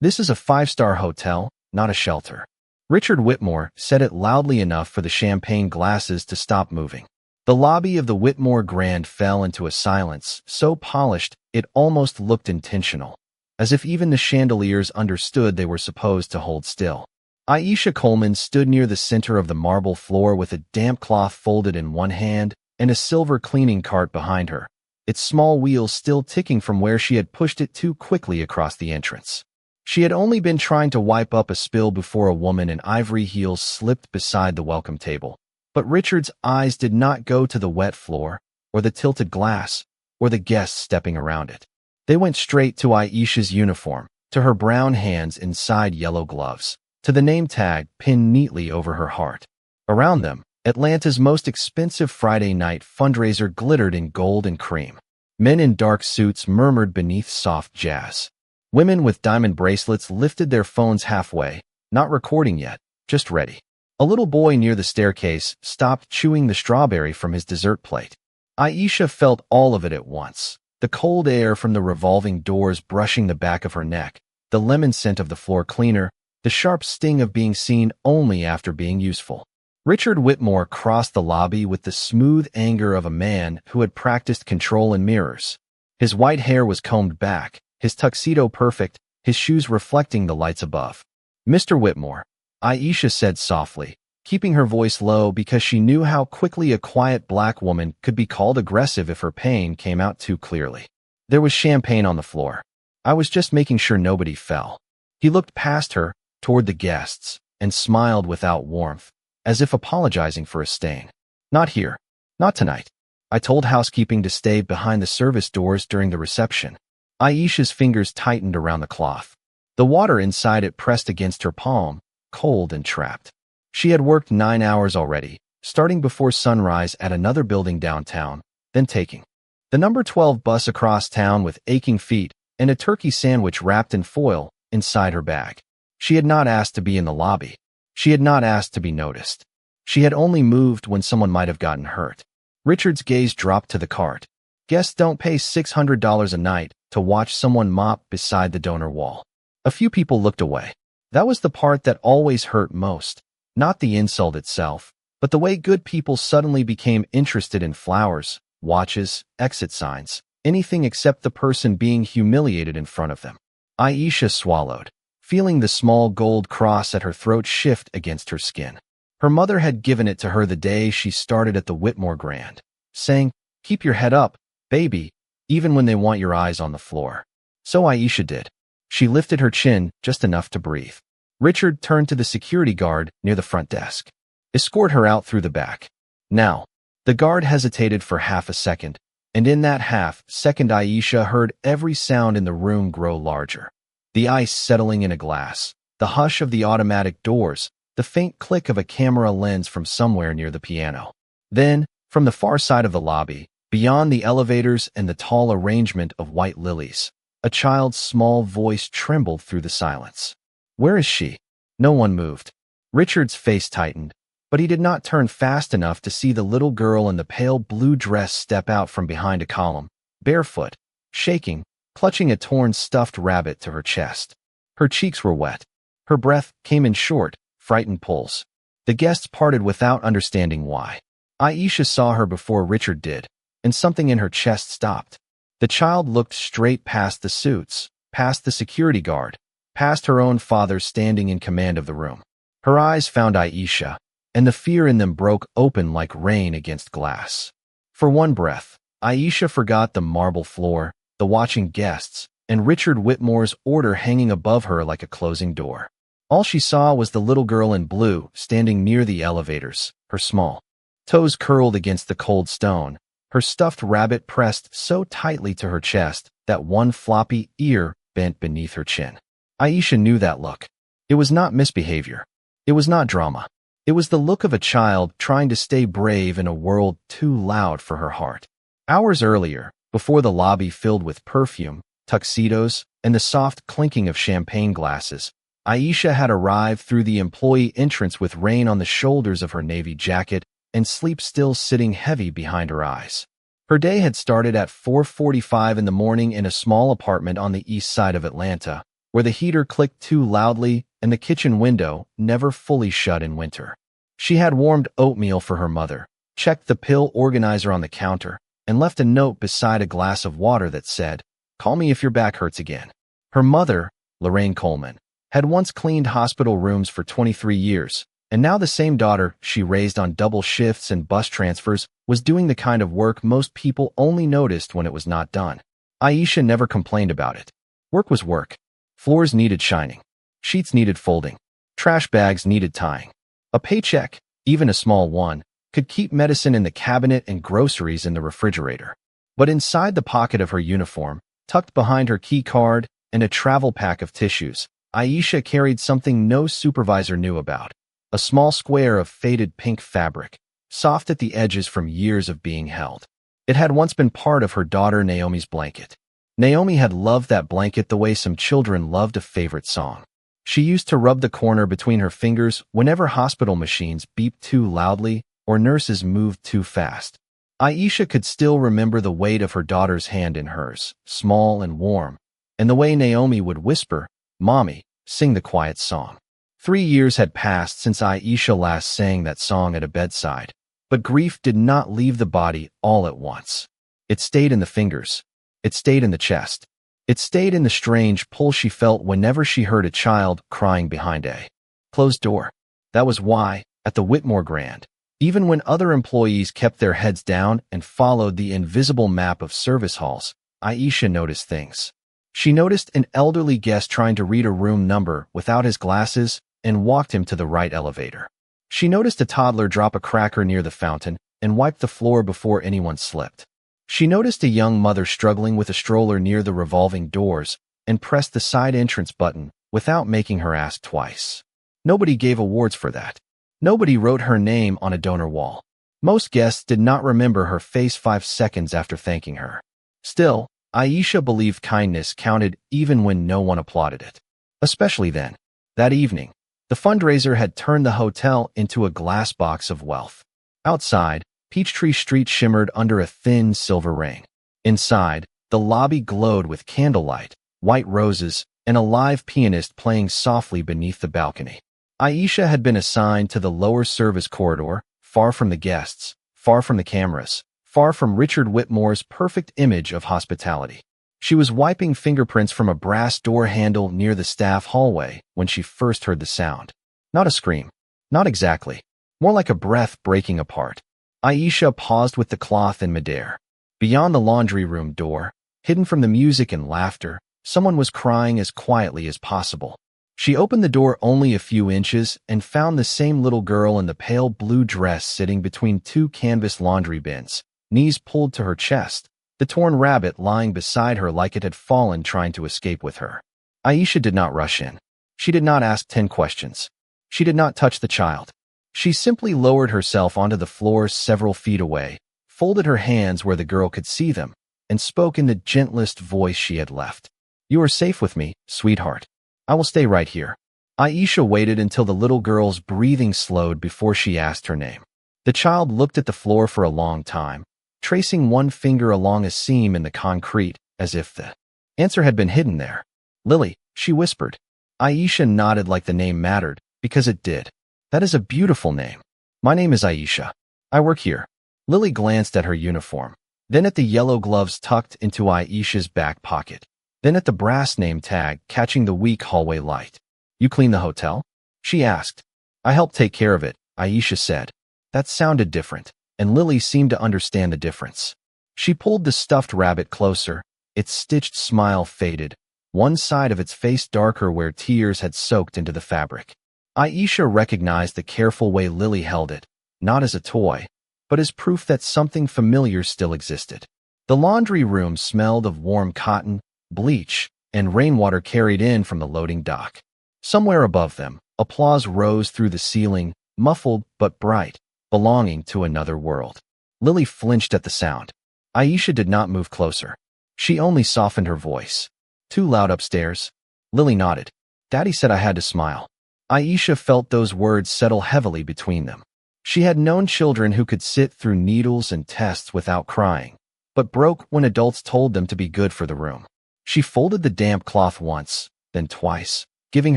This is a five-star hotel, not a shelter. Richard Whitmore said it loudly enough for the champagne glasses to stop moving. The lobby of the Whitmore Grand fell into a silence so polished it almost looked intentional, as if even the chandeliers understood they were supposed to hold still. Aisha Coleman stood near the center of the marble floor with a damp cloth folded in one hand and a silver cleaning cart behind her, its small wheels still ticking from where she had pushed it too quickly across the entrance. She had only been trying to wipe up a spill before a woman in ivory heels slipped beside the welcome table. But Richard's eyes did not go to the wet floor, or the tilted glass, or the guests stepping around it. They went straight to Aisha's uniform, to her brown hands inside yellow gloves, to the name tag pinned neatly over her heart. Around them, Atlanta's most expensive Friday night fundraiser glittered in gold and cream. Men in dark suits murmured beneath soft jazz. Women with diamond bracelets lifted their phones halfway, not recording yet, just ready. A little boy near the staircase stopped chewing the strawberry from his dessert plate. Aisha felt all of it at once. The cold air from the revolving doors brushing the back of her neck, the lemon scent of the floor cleaner, the sharp sting of being seen only after being useful. Richard Whitmore crossed the lobby with the smooth anger of a man who had practiced control in mirrors. His white hair was combed back, his tuxedo perfect, his shoes reflecting the lights above. "Mr. Whitmore," Aisha said softly, keeping her voice low because she knew how quickly a quiet black woman could be called aggressive if her pain came out too clearly. There was champagne on the floor. "I was just making sure nobody fell." He looked past her, toward the guests, and smiled without warmth, as if apologizing for a stain. "Not here. Not tonight. I told housekeeping to stay behind the service doors during the reception." Aisha's fingers tightened around the cloth. The water inside it pressed against her palm, cold and trapped. She had worked 9 hours already, starting before sunrise at another building downtown, then taking the number 12 bus across town with aching feet and a turkey sandwich wrapped in foil inside her bag. She had not asked to be in the lobby. She had not asked to be noticed. She had only moved when someone might have gotten hurt. Richard's gaze dropped to the cart. Guests don't pay $600 a night to watch someone mop beside the donor wall. A few people looked away. That was the part that always hurt most. Not the insult itself, but the way good people suddenly became interested in flowers, watches, exit signs, anything except the person being humiliated in front of them. Aisha swallowed, feeling the small gold cross at her throat shift against her skin. Her mother had given it to her the day she started at the Whitmore Grand, saying, "Keep your head up, baby, even when they want your eyes on the floor." So Aisha did. She lifted her chin just enough to breathe. Richard turned to the security guard near the front desk. "Escort her out through the back." Now, the guard hesitated for half a second, and in that half-second Aisha heard every sound in the room grow larger. The ice settling in a glass, the hush of the automatic doors, the faint click of a camera lens from somewhere near the piano. Then, from the far side of the lobby, beyond the elevators and the tall arrangement of white lilies, a child's small voice trembled through the silence. "Where is she?" No one moved. Richard's face tightened, but he did not turn fast enough to see the little girl in the pale blue dress step out from behind a column, barefoot, shaking, clutching a torn stuffed rabbit to her chest. Her cheeks were wet. Her breath came in short, frightened pulls. The guests parted without understanding why. Aisha saw her before Richard did, and something in her chest stopped. The child looked straight past the suits, past the security guard, past her own father standing in command of the room. Her eyes found Aisha, and the fear in them broke open like rain against glass. For one breath, Aisha forgot the marble floor, the watching guests, and Richard Whitmore's order hanging above her like a closing door. All she saw was the little girl in blue standing near the elevators, her small toes curled against the cold stone, her stuffed rabbit pressed so tightly to her chest that one floppy ear bent beneath her chin. Aisha knew that look. It was not misbehavior. It was not drama. It was the look of a child trying to stay brave in a world too loud for her heart. Hours earlier, before the lobby filled with perfume, tuxedos, and the soft clinking of champagne glasses, Aisha had arrived through the employee entrance with rain on the shoulders of her navy jacket and sleep still sitting heavy behind her eyes. Her day had started at 4:45 in the morning in a small apartment on the east side of Atlanta, where the heater clicked too loudly and the kitchen window never fully shut in winter. She had warmed oatmeal for her mother, checked the pill organizer on the counter, and left a note beside a glass of water that said, "Call me if your back hurts again." Her mother, Lorraine Coleman, had once cleaned hospital rooms for 23 years, and now the same daughter she raised on double shifts and bus transfers was doing the kind of work most people only noticed when it was not done. Aisha never complained about it. Work was work. Floors needed shining. Sheets needed folding. Trash bags needed tying. A paycheck, even a small one, could keep medicine in the cabinet and groceries in the refrigerator. But inside the pocket of her uniform, tucked behind her key card and a travel pack of tissues, Aisha carried something no supervisor knew about. A small square of faded pink fabric, soft at the edges from years of being held. It had once been part of her daughter Naomi's blanket. Naomi had loved that blanket the way some children loved a favorite song. She used to rub the corner between her fingers whenever hospital machines beeped too loudly or nurses moved too fast. Aisha could still remember the weight of her daughter's hand in hers, small and warm, and the way Naomi would whisper, "Mommy, sing the quiet song." 3 years had passed since Aisha last sang that song at a bedside, but grief did not leave the body all at once. It stayed in the fingers. It stayed in the chest. It stayed in the strange pull she felt whenever she heard a child crying behind a closed door. That was why, at the Whitmore Grand, even when other employees kept their heads down and followed the invisible map of service halls, Aisha noticed things. She noticed an elderly guest trying to read a room number without his glasses and walked him to the right elevator. She noticed a toddler drop a cracker near the fountain and wipe the floor before anyone slipped. She noticed a young mother struggling with a stroller near the revolving doors and pressed the side entrance button without making her ask twice. Nobody gave awards for that. Nobody wrote her name on a donor wall. Most guests did not remember her face 5 seconds after thanking her. Still, Aisha believed kindness counted even when no one applauded it. Especially then. That evening, the fundraiser had turned the hotel into a glass box of wealth. Outside, Peachtree Street shimmered under a thin silver rain. Inside, the lobby glowed with candlelight, white roses, and a live pianist playing softly beneath the balcony. Aisha had been assigned to the lower service corridor, far from the guests, far from the cameras, far from Richard Whitmore's perfect image of hospitality. She was wiping fingerprints from a brass door handle near the staff hallway when she first heard the sound. Not a scream. Not exactly. More like a breath breaking apart. Aisha paused with the cloth in midair. Beyond the laundry room door, hidden from the music and laughter, someone was crying as quietly as possible. She opened the door only a few inches and found the same little girl in the pale blue dress sitting between 2 canvas laundry bins, knees pulled to her chest, the torn rabbit lying beside her like it had fallen trying to escape with her. Aisha did not rush in. She did not ask 10 questions. She did not touch the child. She simply lowered herself onto the floor several feet away, folded her hands where the girl could see them, and spoke in the gentlest voice she had left. "You are safe with me, sweetheart. I will stay right here." Aisha waited until the little girl's breathing slowed before she asked her name. The child looked at the floor for a long time, tracing one finger along a seam in the concrete, as if the answer had been hidden there. "Lily," she whispered. Aisha nodded like the name mattered, because it did. "That is a beautiful name. My name is Aisha. I work here." Lily glanced at her uniform, then at the yellow gloves tucked into Aisha's back pocket, then at the brass name tag catching the weak hallway light. "You clean the hotel?" she asked. "I help take care of it," Aisha said. That sounded different, and Lily seemed to understand the difference. She pulled the stuffed rabbit closer. Its stitched smile faded, one side of its face darker where tears had soaked into the fabric. Aisha recognized the careful way Lily held it, not as a toy, but as proof that something familiar still existed. The laundry room smelled of warm cotton, bleach, and rainwater carried in from the loading dock. Somewhere above them, applause rose through the ceiling, muffled but bright, belonging to another world. Lily flinched at the sound. Aisha did not move closer. She only softened her voice. "Too loud upstairs?" Lily nodded. "Daddy said I had to smile." Aisha felt those words settle heavily between them. She had known children who could sit through needles and tests without crying, but broke when adults told them to be good for the room. She folded the damp cloth once, then twice, giving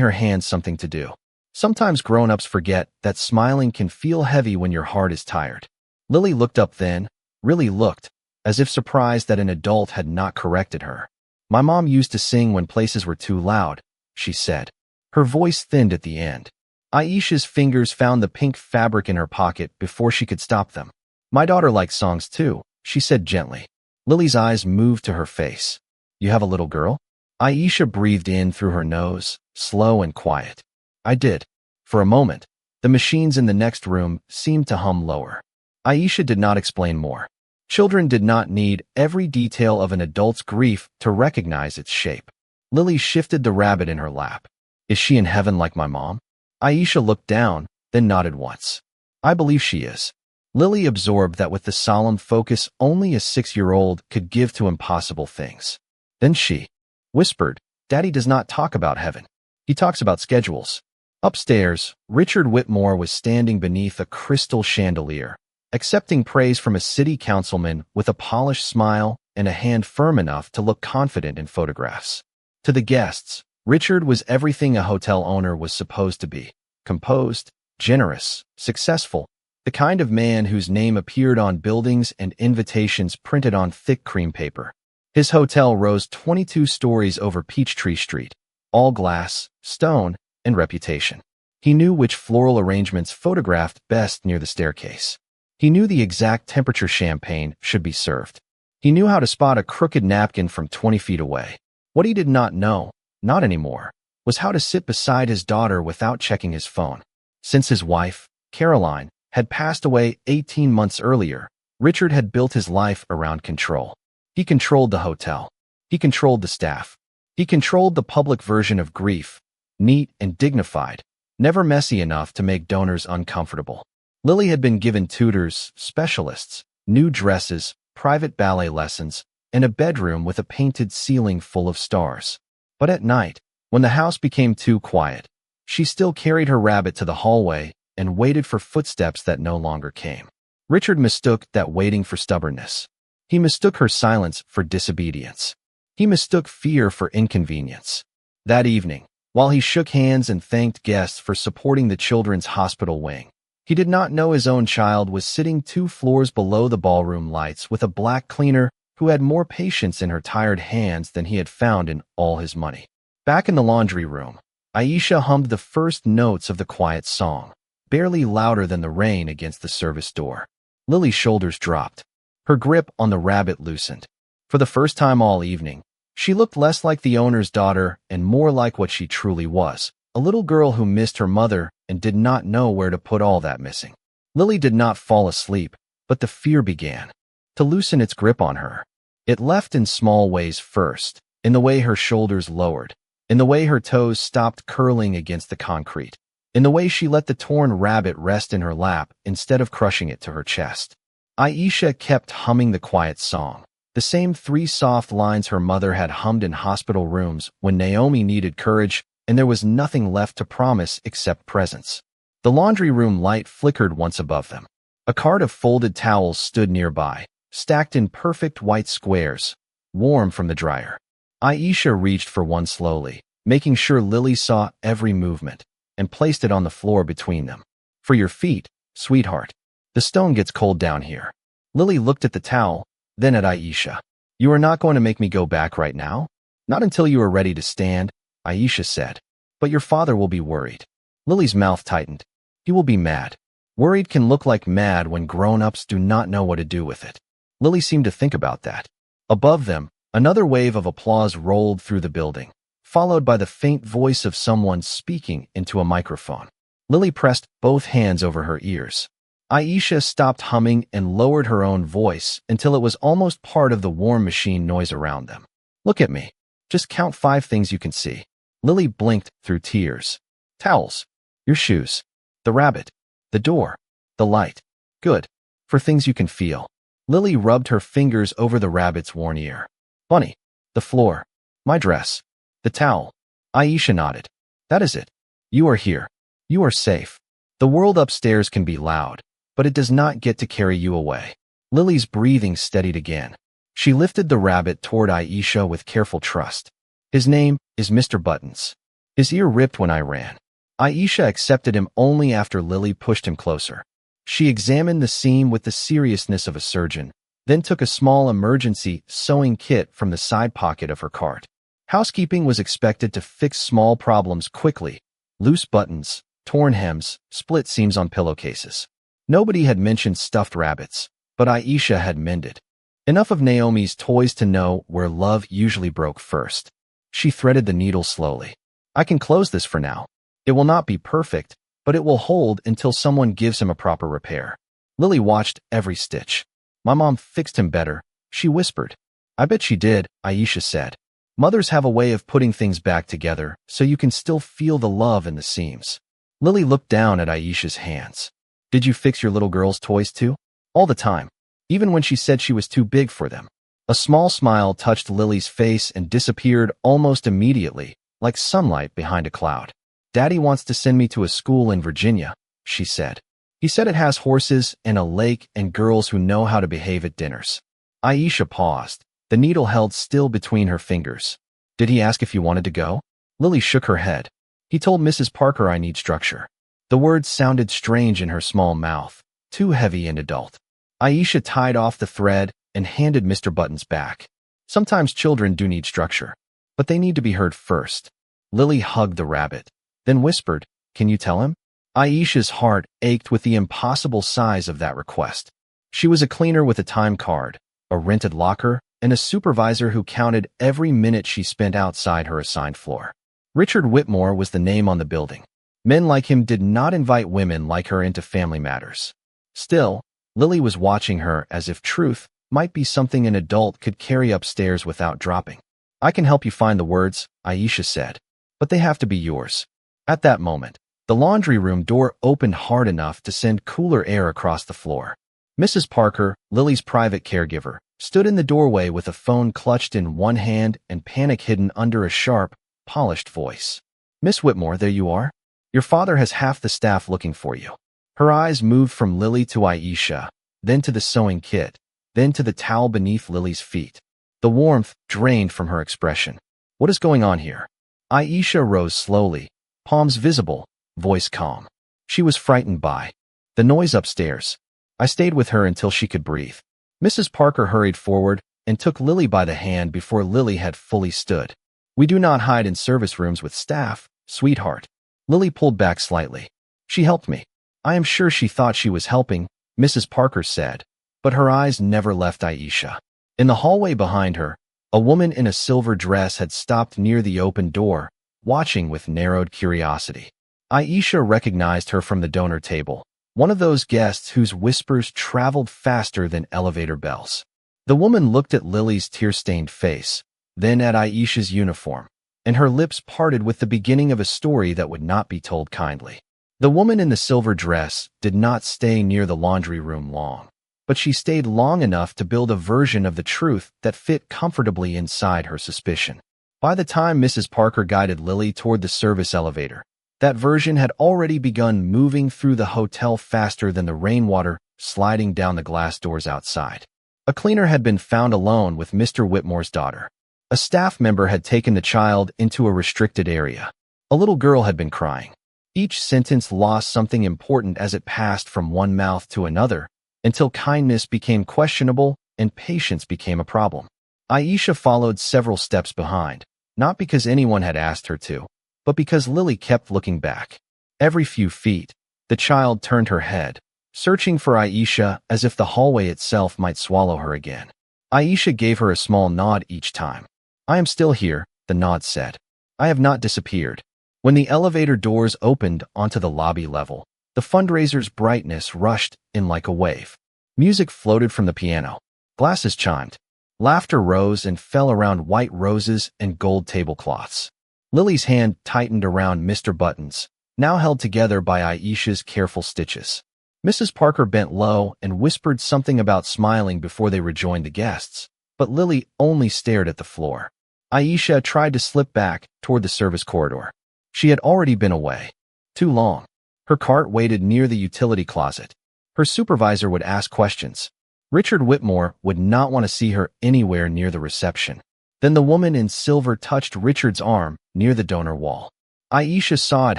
her hands something to do. Sometimes grown-ups forget that smiling can feel heavy when your heart is tired. Lily looked up then, really looked, as if surprised that an adult had not corrected her. My mom used to sing when places were too loud, she said. Her voice thinned at the end. Aisha's fingers found the pink fabric in her pocket before she could stop them. My daughter likes songs too, she said gently. Lily's eyes moved to her face. You have a little girl? Aisha breathed in through her nose, slow and quiet. I did. For a moment, the machines in the next room seemed to hum lower. Aisha did not explain more. Children did not need every detail of an adult's grief to recognize its shape. Lily shifted the rabbit in her lap. Is she in heaven like my mom? Aisha looked down, then nodded once. I believe she is. Lily absorbed that with the solemn focus only a 6-year-old could give to impossible things. Then she whispered, Daddy does not talk about heaven. He talks about schedules. Upstairs, Richard Whitmore was standing beneath a crystal chandelier, accepting praise from a city councilman with a polished smile and a hand firm enough to look confident in photographs. To the guests, Richard was everything a hotel owner was supposed to be: composed, generous, successful, the kind of man whose name appeared on buildings and invitations printed on thick cream paper. His hotel rose 22 stories over Peachtree Street, all glass, stone, and reputation. He knew which floral arrangements photographed best near the staircase. He knew the exact temperature champagne should be served. He knew how to spot a crooked napkin from 20 feet away. What he did not know, not anymore, was how to sit beside his daughter without checking his phone. Since his wife, Caroline, had passed away 18 months earlier, Richard had built his life around control. He controlled the hotel. He controlled the staff. He controlled the public version of grief, neat and dignified, never messy enough to make donors uncomfortable. Lily had been given tutors, specialists, new dresses, private ballet lessons, and a bedroom with a painted ceiling full of stars. But at night, when the house became too quiet, she still carried her rabbit to the hallway and waited for footsteps that no longer came. Richard mistook that waiting for stubbornness. He mistook her silence for disobedience. He mistook fear for inconvenience. That evening, while he shook hands and thanked guests for supporting the children's hospital wing, he did not know his own child was sitting 2 floors below the ballroom lights with a black cleaner who had more patience in her tired hands than he had found in all his money. Back in the laundry room, Aisha hummed the first notes of the quiet song, barely louder than the rain against the service door. Lily's shoulders dropped. Her grip on the rabbit loosened. For the first time all evening, she looked less like the owner's daughter and more like what she truly was, a little girl who missed her mother and did not know where to put all that missing. Lily did not fall asleep, but the fear began to loosen its grip on her. It left in small ways first, in the way her shoulders lowered, in the way her toes stopped curling against the concrete, in the way she let the torn rabbit rest in her lap instead of crushing it to her chest. Aisha kept humming the quiet song, the same 3 soft lines her mother had hummed in hospital rooms when Naomi needed courage and there was nothing left to promise except presence. The laundry room light flickered once above them. A cart of folded towels stood nearby, stacked in perfect white squares, warm from the dryer. Aisha reached for one slowly, making sure Lily saw every movement, and placed it on the floor between them. For your feet, sweetheart. The stone gets cold down here. Lily looked at the towel, then at Aisha. You are not going to make me go back right now? Not until you are ready to stand, Aisha said. But your father will be worried. Lily's mouth tightened. He will be mad. Worried can look like mad when grown-ups do not know what to do with it. Lily seemed to think about that. Above them, another wave of applause rolled through the building, followed by the faint voice of someone speaking into a microphone. Lily pressed both hands over her ears. Aisha stopped humming and lowered her own voice until it was almost part of the warm machine noise around them. Look at me. Just count 5 things you can see. Lily blinked through tears. Towels. Your shoes. The rabbit. The door. The light. Good. For things you can feel. Lily rubbed her fingers over the rabbit's worn ear. Bunny. The floor. My dress. The towel. Aisha nodded. That is it. You are here. You are safe. The world upstairs can be loud, but it does not get to carry you away. Lily's breathing steadied again. She lifted the rabbit toward Aisha with careful trust. His name is Mr. Buttons. His ear ripped when I ran. Aisha accepted him only after Lily pushed him closer. She examined the seam with the seriousness of a surgeon, then took a small emergency sewing kit from the side pocket of her cart. Housekeeping was expected to fix small problems quickly: loose buttons, torn hems, split seams on pillowcases. Nobody had mentioned stuffed rabbits, but Aisha had mended enough of Naomi's toys to know where love usually broke first. She threaded the needle slowly. I can close this for now. It will not be perfect, but it will hold until someone gives him a proper repair. Lily watched every stitch. My mom fixed him better, she whispered. I bet she did, Aisha said. Mothers have a way of putting things back together so you can still feel the love in the seams. Lily looked down at Aisha's hands. Did you fix your little girl's toys too? All the time, even when she said she was too big for them. A small smile touched Lily's face and disappeared almost immediately, like sunlight behind a cloud. Daddy wants to send me to a school in Virginia, she said. He said it has horses and a lake and girls who know how to behave at dinners. Aisha paused, the needle held still between her fingers. Did he ask if you wanted to go? Lily shook her head. He told Mrs. Parker I need structure. The words sounded strange in her small mouth, too heavy and adult. Aisha tied off the thread and handed Mr. Buttons back. Sometimes children do need structure, but they need to be heard first. Lily hugged the rabbit, then whispered, Can you tell him? Aisha's heart ached with the impossible size of that request. She was a cleaner with a time card, a rented locker, and a supervisor who counted every minute she spent outside her assigned floor. Richard Whitmore was the name on the building. Men like him did not invite women like her into family matters. Still, Lily was watching her as if truth might be something an adult could carry upstairs without dropping. I can help you find the words, Aisha said, but they have to be yours. At that moment, the laundry room door opened hard enough to send cooler air across the floor. Mrs. Parker, Lily's private caregiver, stood in the doorway with a phone clutched in one hand and panic hidden under a sharp, polished voice. Miss Whitmore, there you are. Your father has half the staff looking for you. Her eyes moved from Lily to Aisha, then to the sewing kit, then to the towel beneath Lily's feet. The warmth drained from her expression. What is going on here? Aisha rose slowly, palms visible, voice calm. She was frightened by the noise upstairs. I stayed with her until she could breathe. Mrs. Parker hurried forward and took Lily by the hand before Lily had fully stood. We do not hide in service rooms with staff, sweetheart. Lily pulled back slightly. She helped me. I am sure she thought she was helping, Mrs. Parker said, but her eyes never left Aisha. In the hallway behind her, a woman in a silver dress had stopped near the open door, watching with narrowed curiosity. Aisha recognized her from the donor table, one of those guests whose whispers traveled faster than elevator bells. The woman looked at Lily's tear-stained face, then at Aisha's uniform, and her lips parted with the beginning of a story that would not be told kindly. The woman in the silver dress did not stay near the laundry room long, but she stayed long enough to build a version of the truth that fit comfortably inside her suspicion. By the time Mrs. Parker guided Lily toward the service elevator, that version had already begun moving through the hotel faster than the rainwater sliding down the glass doors outside. A cleaner had been found alone with Mr. Whitmore's daughter. A staff member had taken the child into a restricted area. A little girl had been crying. Each sentence lost something important as it passed from one mouth to another, until kindness became questionable and patience became a problem. Aisha followed several steps behind, not because anyone had asked her to, but because Lily kept looking back. Every few feet, the child turned her head, searching for Aisha as if the hallway itself might swallow her again. Aisha gave her a small nod each time. I am still here, the nod said. I have not disappeared. When the elevator doors opened onto the lobby level, the fundraiser's brightness rushed in like a wave. Music floated from the piano. Glasses chimed. Laughter rose and fell around white roses and gold tablecloths. Lily's hand tightened around Mr. Buttons, now held together by Aisha's careful stitches. Mrs. Parker bent low and whispered something about smiling before they rejoined the guests, but Lily only stared at the floor. Aisha tried to slip back toward the service corridor. She had already been away too long. Her cart waited near the utility closet. Her supervisor would ask questions. Richard Whitmore would not want to see her anywhere near the reception. Then the woman in silver touched Richard's arm near the donor wall. Aisha saw it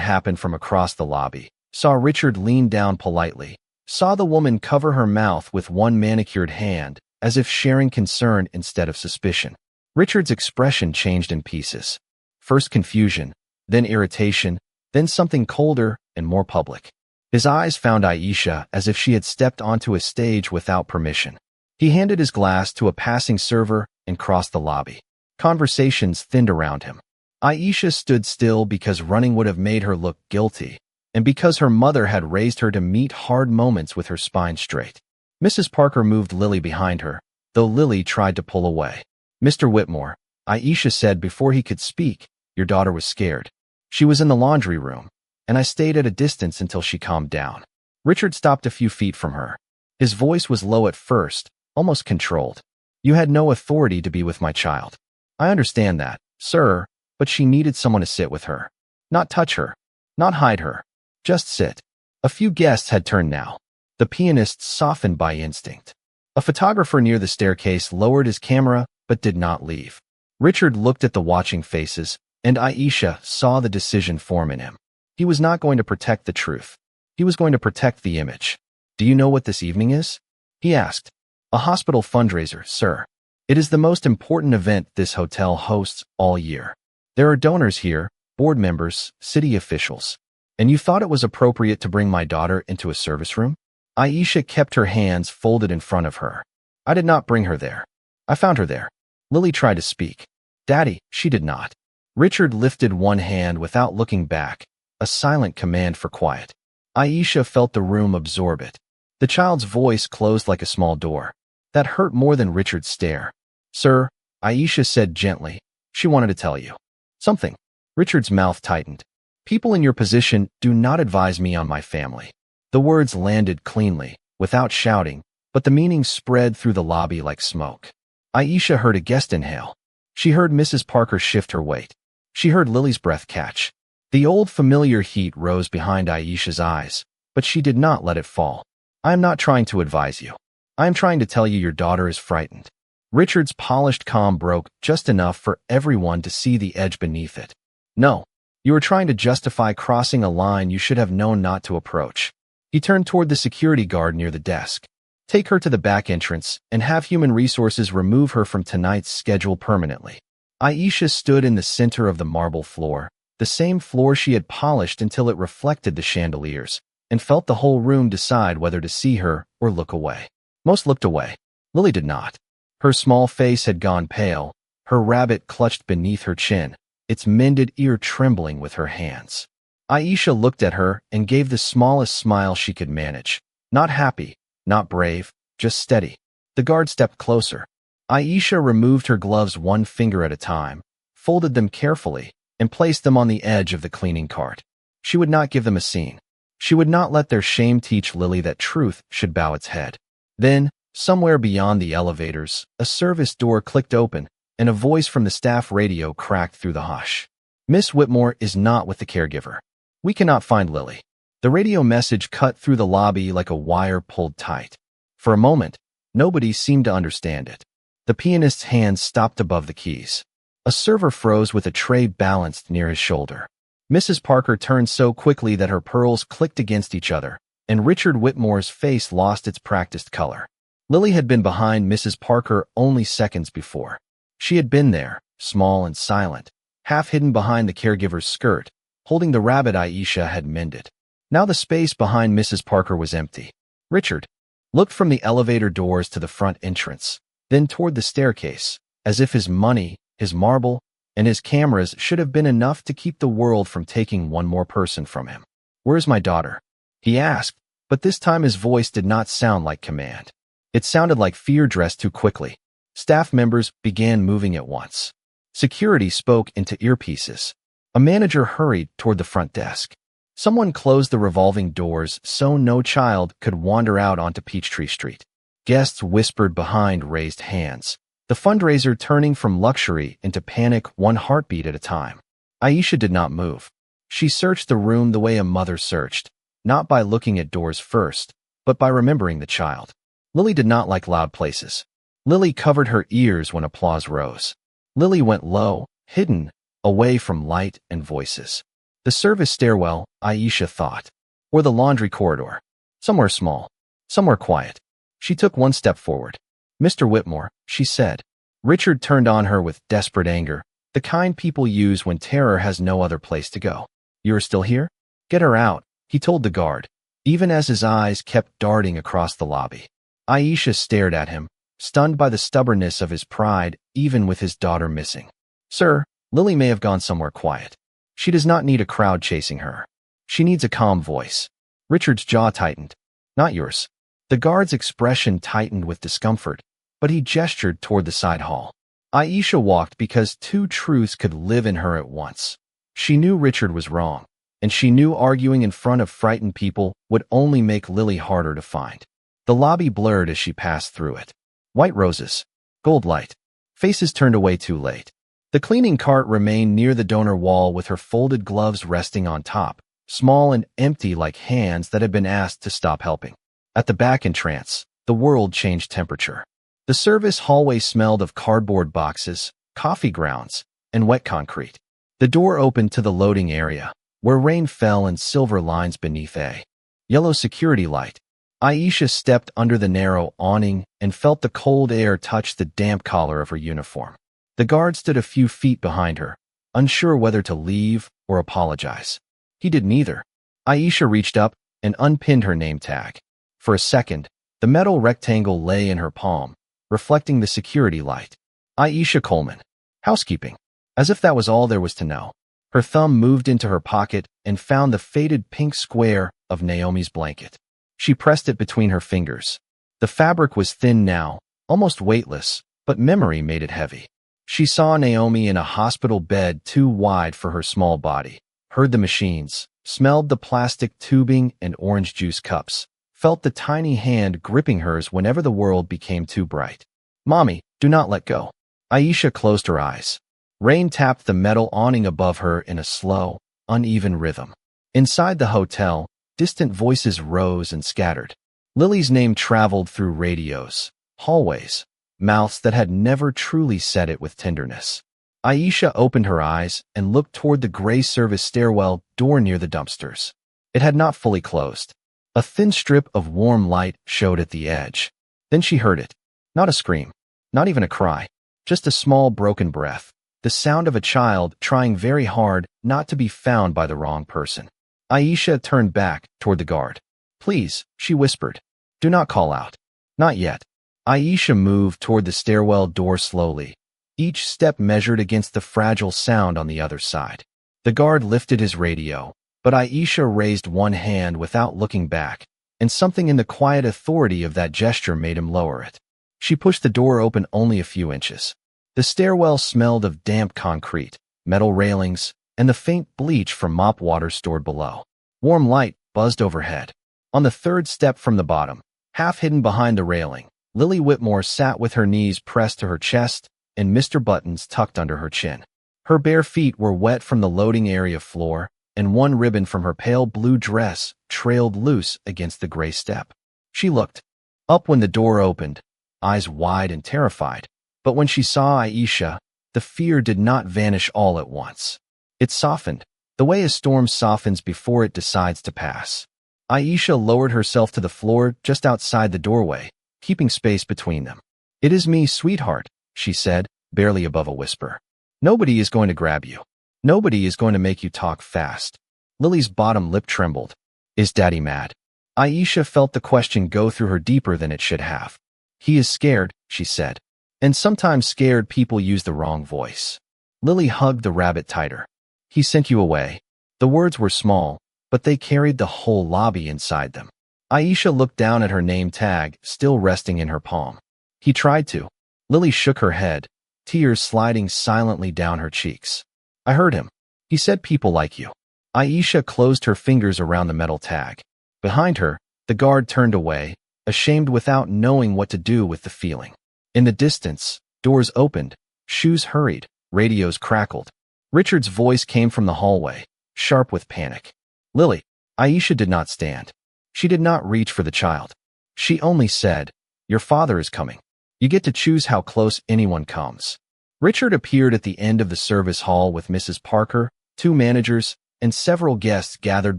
happen from across the lobby, saw Richard lean down politely, saw the woman cover her mouth with one manicured hand, as if sharing concern instead of suspicion. Richard's expression changed in pieces. First confusion, then irritation, then something colder and more public. His eyes found Aisha as if she had stepped onto a stage without permission. He handed his glass to a passing server and crossed the lobby. Conversations thinned around him. Aisha stood still because running would have made her look guilty, and because her mother had raised her to meet hard moments with her spine straight. Mrs. Parker moved Lily behind her, though Lily tried to pull away. "Mr. Whitmore," Aisha said before he could speak, "your daughter was scared. She was in the laundry room, and I stayed at a distance until she calmed down." Richard stopped a few feet from her. His voice was low at first, almost controlled. "You had no authority to be with my child. I understand that, sir, but she needed someone to sit with her. Not touch her. Not hide her. Just sit." A few guests had turned now. The pianist softened by instinct. A photographer near the staircase lowered his camera but did not leave. Richard looked at the watching faces, and Aisha saw the decision form in him. He was not going to protect the truth. He was going to protect the image. "Do you know what this evening is?" he asked. "A hospital fundraiser, sir. It is the most important event this hotel hosts all year. There are donors here, board members, city officials. And you thought it was appropriate to bring my daughter into a service room?" Aisha kept her hands folded in front of her. "I did not bring her there. I found her there." Lily tried to speak. "Daddy," she did not. Richard lifted one hand without looking back, a silent command for quiet. Aisha felt the room absorb it. The child's voice closed like a small door. That hurt more than Richard's stare. "Sir," Aisha said gently, "she wanted to tell you something." Richard's mouth tightened. "People in your position do not advise me on my family." The words landed cleanly, without shouting, but the meaning spread through the lobby like smoke. Aisha heard a guest inhale. She heard Mrs. Parker shift her weight. She heard Lily's breath catch. The old familiar heat rose behind Aisha's eyes, but she did not let it fall. "I am not trying to advise you. I am trying to tell you your daughter is frightened." Richard's polished calm broke just enough for everyone to see the edge beneath it. "No, you are trying to justify crossing a line you should have known not to approach." He turned toward the security guard near the desk. "Take her to the back entrance and have human resources remove her from tonight's schedule permanently." Aisha stood in the center of the marble floor, the same floor she had polished until it reflected the chandeliers, and felt the whole room decide whether to see her or look away. Most looked away. Lily did not. Her small face had gone pale, her rabbit clutched beneath her chin, its mended ear trembling with her hands. Aisha looked at her and gave the smallest smile she could manage. Not happy, not brave, just steady. The guard stepped closer. Aisha removed her gloves one finger at a time, folded them carefully, and placed them on the edge of the cleaning cart. She would not give them a scene. She would not let their shame teach Lily that truth should bow its head. Then, somewhere beyond the elevators, a service door clicked open, and a voice from the staff radio cracked through the hush. "Miss Whitmore is not with the caregiver. We cannot find Lily." The radio message cut through the lobby like a wire pulled tight. For a moment, nobody seemed to understand it. The pianist's hands stopped above the keys. A server froze with a tray balanced near his shoulder. Mrs. Parker turned so quickly that her pearls clicked against each other, and Richard Whitmore's face lost its practiced color. Lily had been behind Mrs. Parker only seconds before. She had been there, small and silent, half hidden behind the caregiver's skirt, holding the rabbit Aisha had mended. Now the space behind Mrs. Parker was empty. Richard looked from the elevator doors to the front entrance, then toward the staircase, as if his money, his marble, and his cameras should have been enough to keep the world from taking one more person from him. "Where's my daughter?" he asked, but this time his voice did not sound like command. It sounded like fear dressed too quickly. Staff members began moving at once. Security spoke into earpieces. A manager hurried toward the front desk. Someone closed the revolving doors so no child could wander out onto Peachtree Street. Guests whispered behind raised hands, the fundraiser turning from luxury into panic one heartbeat at a time. Aisha did not move. She searched the room the way a mother searched, not by looking at doors first, but by remembering the child. Lily did not like loud places. Lily covered her ears when applause rose. Lily went low, hidden, away from light and voices. The service stairwell, Aisha thought. Or the laundry corridor. Somewhere small. Somewhere quiet. She took one step forward. "Mr. Whitmore," she said. Richard turned on her with desperate anger, the kind people use when terror has no other place to go. "You are still here? Get her out," he told the guard, even as his eyes kept darting across the lobby. Aisha stared at him, stunned by the stubbornness of his pride, even with his daughter missing. "Sir, Lily may have gone somewhere quiet. She does not need a crowd chasing her. She needs a calm voice." Richard's jaw tightened. "Not yours." The guard's expression tightened with discomfort, but he gestured toward the side hall. Aisha walked because two truths could live in her at once. She knew Richard was wrong, and she knew arguing in front of frightened people would only make Lily harder to find. The lobby blurred as she passed through it. White roses. Gold light. Faces turned away too late. The cleaning cart remained near the donor wall with her folded gloves resting on top, small and empty like hands that had been asked to stop helping. At the back entrance, the world changed temperature. The service hallway smelled of cardboard boxes, coffee grounds, and wet concrete. The door opened to the loading area, where rain fell in silver lines beneath a yellow security light. Aisha stepped under the narrow awning and felt the cold air touch the damp collar of her uniform. The guard stood a few feet behind her, unsure whether to leave or apologize. He did neither. Aisha reached up and unpinned her name tag. For a second, the metal rectangle lay in her palm, reflecting the security light. Aisha Coleman. Housekeeping. As if that was all there was to know. Her thumb moved into her pocket and found the faded pink square of Naomi's blanket. She pressed it between her fingers. The fabric was thin now, almost weightless, but memory made it heavy. She saw Naomi in a hospital bed too wide for her small body, heard the machines, smelled the plastic tubing and orange juice cups, felt the tiny hand gripping hers whenever the world became too bright. "Mommy, do not let go." Aisha closed her eyes. Rain tapped the metal awning above her in a slow, uneven rhythm. Inside the hotel, distant voices rose and scattered. Lily's name traveled through radios, hallways, mouths that had never truly said it with tenderness. Aisha opened her eyes and looked toward the gray service stairwell door near the dumpsters. It had not fully closed. A thin strip of warm light showed at the edge. Then she heard it. Not a scream, not even a cry, just a small broken breath, the sound of a child trying very hard not to be found by the wrong person. Aisha turned back toward the guard. "Please," she whispered. "Do not call out." "Not yet." Aisha moved toward the stairwell door slowly, each step measured against the fragile sound on the other side. The guard lifted his radio, but Aisha raised one hand without looking back, and something in the quiet authority of that gesture made him lower it. She pushed the door open only a few inches. The stairwell smelled of damp concrete, metal railings, and the faint bleach from mop water stored below. Warm light buzzed overhead. On the third step from the bottom, half hidden behind the railing, Lily Whitmore sat with her knees pressed to her chest and Mr. Buttons tucked under her chin. Her bare feet were wet from the loading area floor, and one ribbon from her pale blue dress trailed loose against the gray step. She looked up when the door opened, eyes wide and terrified, but when she saw Aisha, the fear did not vanish all at once. It softened, the way a storm softens before it decides to pass. Aisha lowered herself to the floor just outside the doorway, keeping space between them. "It is me, sweetheart," she said, barely above a whisper. "Nobody is going to grab you. Nobody is going to make you talk fast." Lily's bottom lip trembled. "Is Daddy mad?" Aisha felt the question go through her deeper than it should have. "He is scared," she said. "And sometimes scared people use the wrong voice." Lily hugged the rabbit tighter. "He sent you away." The words were small, but they carried the whole lobby inside them. Aisha looked down at her name tag, still resting in her palm. "He tried to." Lily shook her head, tears sliding silently down her cheeks. "I heard him. He said people like you." Aisha closed her fingers around the metal tag. Behind her, the guard turned away, ashamed without knowing what to do with the feeling. In the distance, doors opened, shoes hurried, radios crackled. Richard's voice came from the hallway, sharp with panic. "Lily." Aisha did not stand. She did not reach for the child. She only said, "Your father is coming. You get to choose how close anyone comes." Richard appeared at the end of the service hall with Mrs. Parker, two managers, and several guests gathered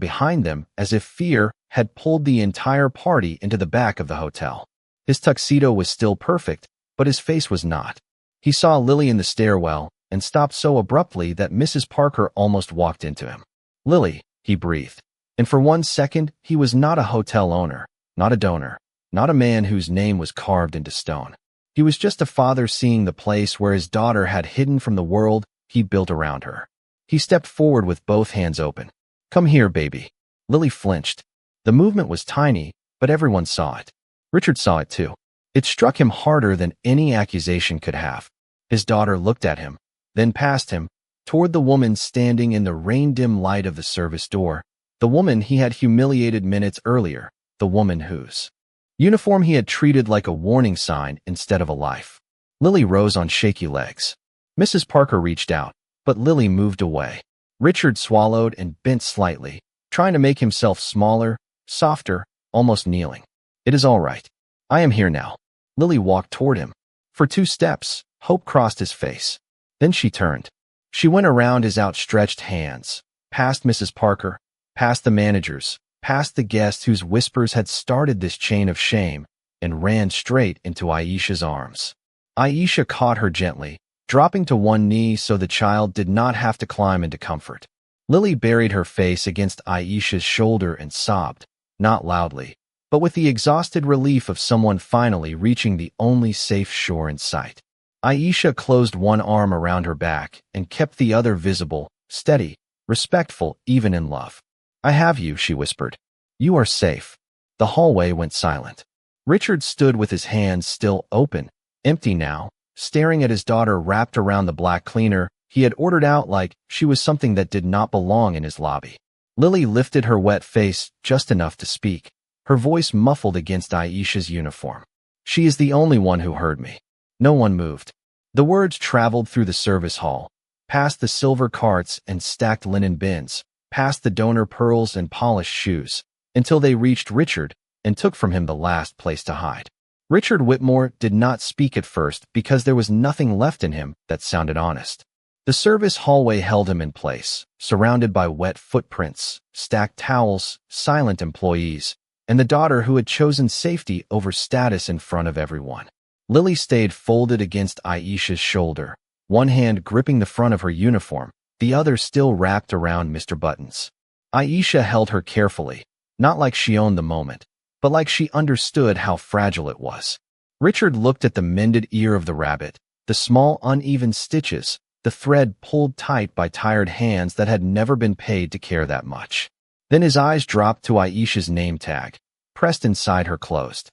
behind them as if fear had pulled the entire party into the back of the hotel. His tuxedo was still perfect, but his face was not. He saw Lily in the stairwell and stopped so abruptly that Mrs. Parker almost walked into him. "Lily," he breathed. And for 1 second, he was not a hotel owner, not a donor, not a man whose name was carved into stone. He was just a father seeing the place where his daughter had hidden from the world he built around her. He stepped forward with both hands open. "Come here, baby." Lily flinched. The movement was tiny, but everyone saw it. Richard saw it too. It struck him harder than any accusation could have. His daughter looked at him, then past him, toward the woman standing in the rain-dim light of the service door, the woman he had humiliated minutes earlier, the woman whose uniform he had treated like a warning sign instead of a life. Lily rose on shaky legs. Mrs. Parker reached out, but Lily moved away. Richard swallowed and bent slightly, trying to make himself smaller, softer, almost kneeling. "It is all right. I am here now." Lily walked toward him. For 2 steps, hope crossed his face. Then she turned. She went around his outstretched hands, past Mrs. Parker, past the managers, past the guests whose whispers had started this chain of shame, and ran straight into Aisha's arms. Aisha caught her gently, dropping to one knee so the child did not have to climb into comfort. Lily buried her face against Aisha's shoulder and sobbed, not loudly, but with the exhausted relief of someone finally reaching the only safe shore in sight. Aisha closed one arm around her back and kept the other visible, steady, respectful even in love. "I have you," she whispered. "You are safe." The hallway went silent. Richard stood with his hands still open, empty now, staring at his daughter wrapped around the black cleaner he had ordered out like she was something that did not belong in his lobby. Lily lifted her wet face just enough to speak, her voice muffled against Aisha's uniform. "She is the only one who heard me." No one moved. The words traveled through the service hall, past the silver carts and stacked linen bins, past the donor pearls and polished shoes, until they reached Richard and took from him the last place to hide. Richard Whitmore did not speak at first because there was nothing left in him that sounded honest. The service hallway held him in place, surrounded by wet footprints, stacked towels, silent employees, and the daughter who had chosen safety over status in front of everyone. Lily stayed folded against Aisha's shoulder, one hand gripping the front of her uniform, the other still wrapped around Mr. Button's. Aisha held her carefully, not like she owned the moment, but like she understood how fragile it was. Richard looked at the mended ear of the rabbit, the small uneven stitches, the thread pulled tight by tired hands that had never been paid to care that much. Then his eyes dropped to Aisha's name tag, pressed inside her closed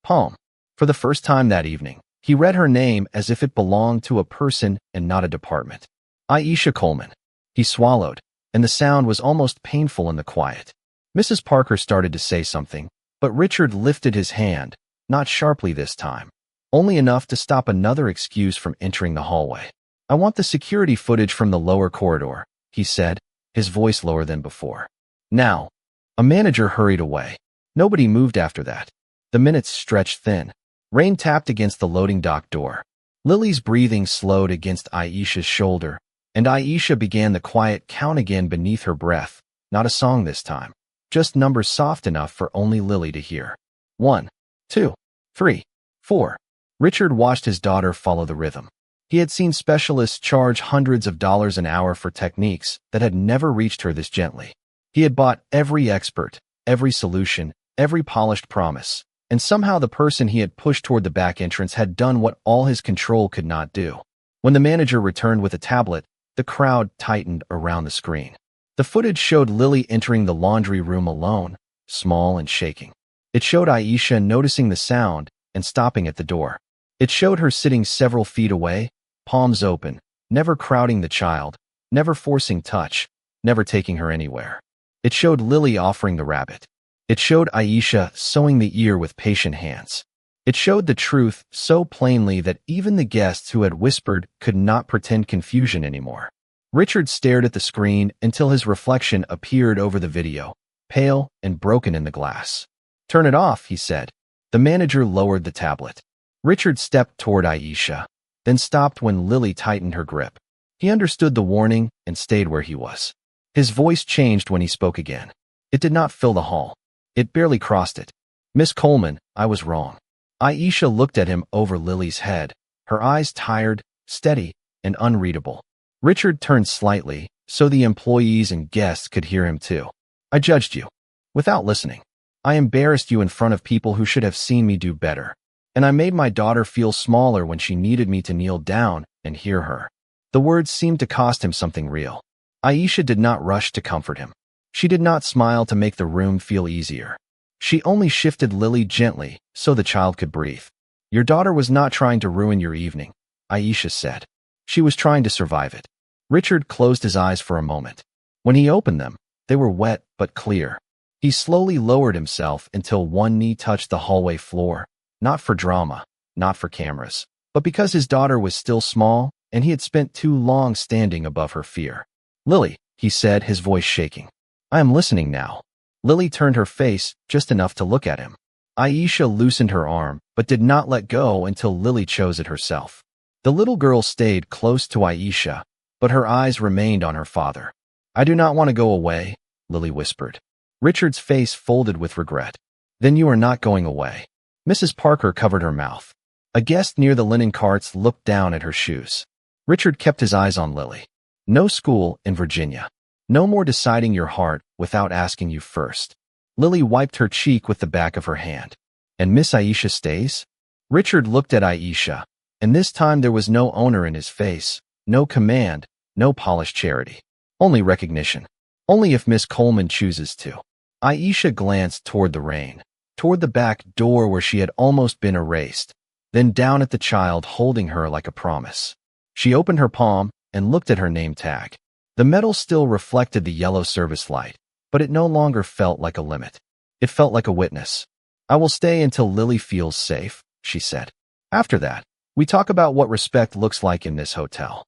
palm. For the first time that evening, he read her name as if it belonged to a person and not a department. Aisha Coleman. He swallowed, and the sound was almost painful in the quiet. Mrs. Parker started to say something, but Richard lifted his hand, not sharply this time, only enough to stop another excuse from entering the hallway. "I want the security footage from the lower corridor," he said, his voice lower than before. "Now." A manager hurried away. Nobody moved after that. The minutes stretched thin. Rain tapped against the loading dock door. Lily's breathing slowed against Aisha's shoulder, and Aisha began the quiet count again beneath her breath, not a song this time, just numbers soft enough for only Lily to hear. 1, 2, 3, 4. Richard watched his daughter follow the rhythm. He had seen specialists charge hundreds of dollars an hour for techniques that had never reached her this gently. He had bought every expert, every solution, every polished promise, and somehow the person he had pushed toward the back entrance had done what all his control could not do. When the manager returned with a tablet, the crowd tightened around the screen. The footage showed Lily entering the laundry room alone, small and shaking. It showed Aisha noticing the sound and stopping at the door. It showed her sitting several feet away, palms open, never crowding the child, never forcing touch, never taking her anywhere. It showed Lily offering the rabbit. It showed Aisha sewing the ear with patient hands. It showed the truth so plainly that even the guests who had whispered could not pretend confusion anymore. Richard stared at the screen until his reflection appeared over the video, pale and broken in the glass. "Turn it off," he said. The manager lowered the tablet. Richard stepped toward Aisha. then stopped when Lily tightened her grip. He understood the warning and stayed where he was. His voice changed when he spoke again. It did not fill the hall. It barely crossed it. "Miss Coleman, I was wrong." Aisha looked at him over Lily's head, her eyes tired, steady, and unreadable. Richard turned slightly, so the employees and guests could hear him too. "I judged you. Without listening. I embarrassed you in front of people who should have seen me do better. And I made my daughter feel smaller when she needed me to kneel down and hear her." The words seemed to cost him something real. Aisha did not rush to comfort him. She did not smile to make the room feel easier. She only shifted Lily gently so the child could breathe. "Your daughter was not trying to ruin your evening," Aisha said. "She was trying to survive it." Richard closed his eyes for a moment. When he opened them, they were wet but clear. He slowly lowered himself until one knee touched the hallway floor, not for drama, not for cameras, but because his daughter was still small and he had spent too long standing above her fear. "Lily," he said, his voice shaking. "I am listening now." Lily turned her face just enough to look at him. Aisha loosened her arm, but did not let go until Lily chose it herself. The little girl stayed close to Aisha, but her eyes remained on her father. "I do not want to go away," Lily whispered. Richard's face folded with regret. "Then you are not going away." Mrs. Parker covered her mouth. A guest near the linen carts looked down at her shoes. Richard kept his eyes on Lily. "No school in Virginia. No more deciding your heart without asking you first." Lily wiped her cheek with the back of her hand. "And Miss Aisha stays?" Richard looked at Aisha, and this time there was no owner in his face, no command, no polished charity. Only recognition. "Only if Miss Coleman chooses to." Aisha glanced toward the rain, toward the back door where she had almost been erased, then down at the child holding her like a promise. She opened her palm and looked at her name tag. The metal still reflected the yellow service light, but it no longer felt like a limit. It felt like a witness. "I will stay until Lily feels safe," she said. "After that, we talk about what respect looks like in this hotel."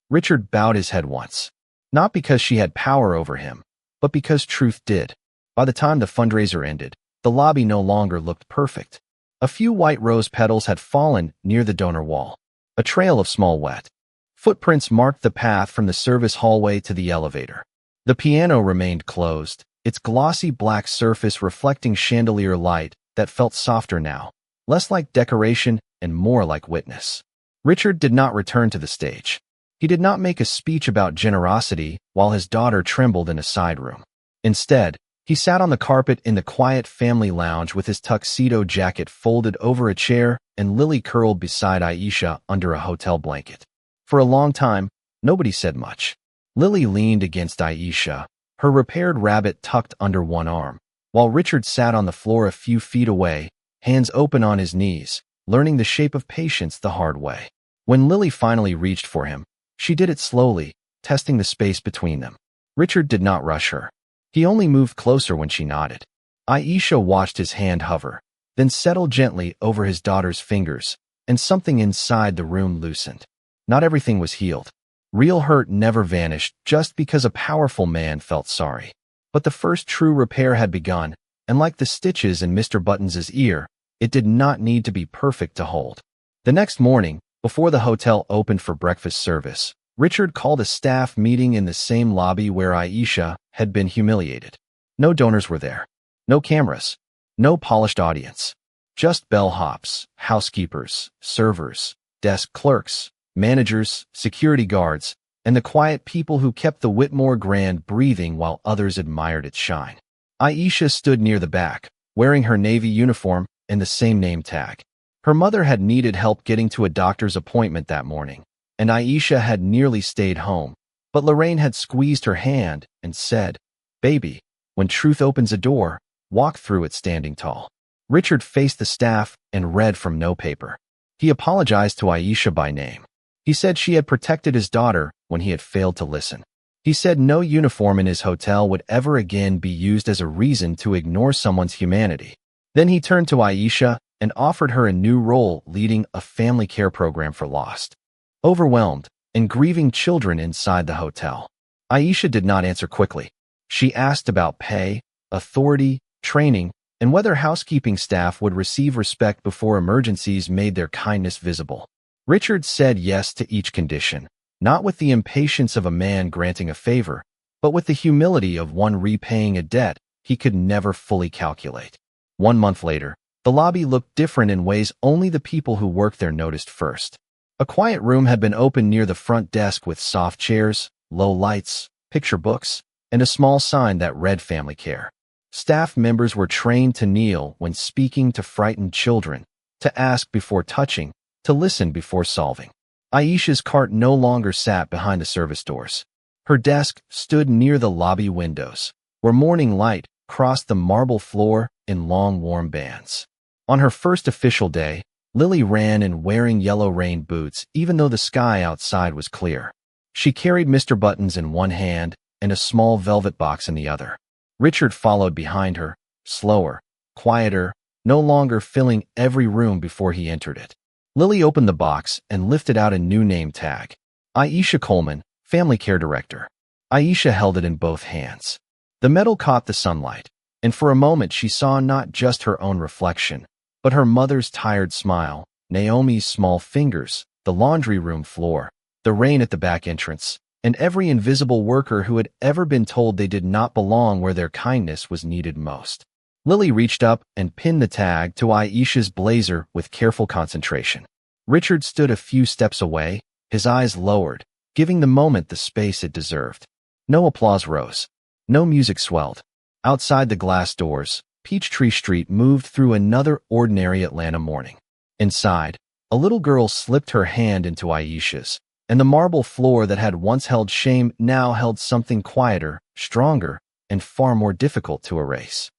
Richard bowed his head once, not because she had power over him, but because truth did. By the time the fundraiser ended, the lobby no longer looked perfect. A few white rose petals had fallen near the donor wall. A trail of small wet footprints marked the path from the service hallway to the elevator. The piano remained closed, its glossy black surface reflecting chandelier light that felt softer now, less like decoration and more like witness. Richard did not return to the stage. He did not make a speech about generosity while his daughter trembled in a side room. Instead, he sat on the carpet in the quiet family lounge with his tuxedo jacket folded over a chair and Lily curled beside Aisha under a hotel blanket. For a long time, nobody said much. Lily leaned against Aisha, her repaired rabbit tucked under one arm, while Richard sat on the floor a few feet away, hands open on his knees, learning the shape of patience the hard way. When Lily finally reached for him, she did it slowly, testing the space between them. Richard did not rush her. He only moved closer when she nodded. Aisha watched his hand hover, then settle gently over his daughter's fingers, and something inside the room loosened. Not everything was healed. Real hurt never vanished just because a powerful man felt sorry. But the first true repair had begun, and like the stitches in Mr. Buttons's ear, it did not need to be perfect to hold. The next morning, before the hotel opened for breakfast service, Richard called a staff meeting in the same lobby where Aisha had been humiliated. No donors were there. No cameras. No polished audience. Just bellhops, housekeepers, servers, desk clerks, managers, security guards, and the quiet people who kept the Whitmore Grand breathing while others admired its shine. Aisha stood near the back, wearing her Navy uniform and the same name tag. Her mother had needed help getting to a doctor's appointment that morning, and Aisha had nearly stayed home, but Lorraine had squeezed her hand and said, "Baby, when truth opens a door, walk through it standing tall." Richard faced the staff and read from no paper. He apologized to Aisha by name. He said she had protected his daughter when he had failed to listen. He said no uniform in his hotel would ever again be used as a reason to ignore someone's humanity. Then he turned to Aisha and offered her a new role leading a family care program for lost, overwhelmed, and grieving children inside the hotel. Aisha did not answer quickly. She asked about pay, authority, training, and whether housekeeping staff would receive respect before emergencies made their kindness visible. Richard said yes to each condition, not with the impatience of a man granting a favor, but with the humility of one repaying a debt he could never fully calculate. 1 month later, the lobby looked different in ways only the people who worked there noticed first. A quiet room had been opened near the front desk with soft chairs, low lights, picture books, and a small sign that read Family Care. Staff members were trained to kneel when speaking to frightened children, to ask before touching, to listen before solving. Aisha's cart no longer sat behind the service doors. Her desk stood near the lobby windows, where morning light crossed the marble floor in long, warm bands. On her first official day, Lily ran in wearing yellow rain boots even though the sky outside was clear. She carried Mr. Buttons in one hand and a small velvet box in the other. Richard followed behind her, slower, quieter, no longer filling every room before he entered it. Lily opened the box and lifted out a new name tag. Aisha Coleman, Family Care Director. Aisha held it in both hands. The metal caught the sunlight, and for a moment she saw not just her own reflection, but her mother's tired smile, Naomi's small fingers, the laundry room floor, the rain at the back entrance, and every invisible worker who had ever been told they did not belong where their kindness was needed most. Lily reached up and pinned the tag to Aisha's blazer with careful concentration. Richard stood a few steps away, his eyes lowered, giving the moment the space it deserved. No applause rose. No music swelled. Outside the glass doors, Peachtree Street moved through another ordinary Atlanta morning. Inside, a little girl slipped her hand into Aisha's, and the marble floor that had once held shame now held something quieter, stronger, and far more difficult to erase.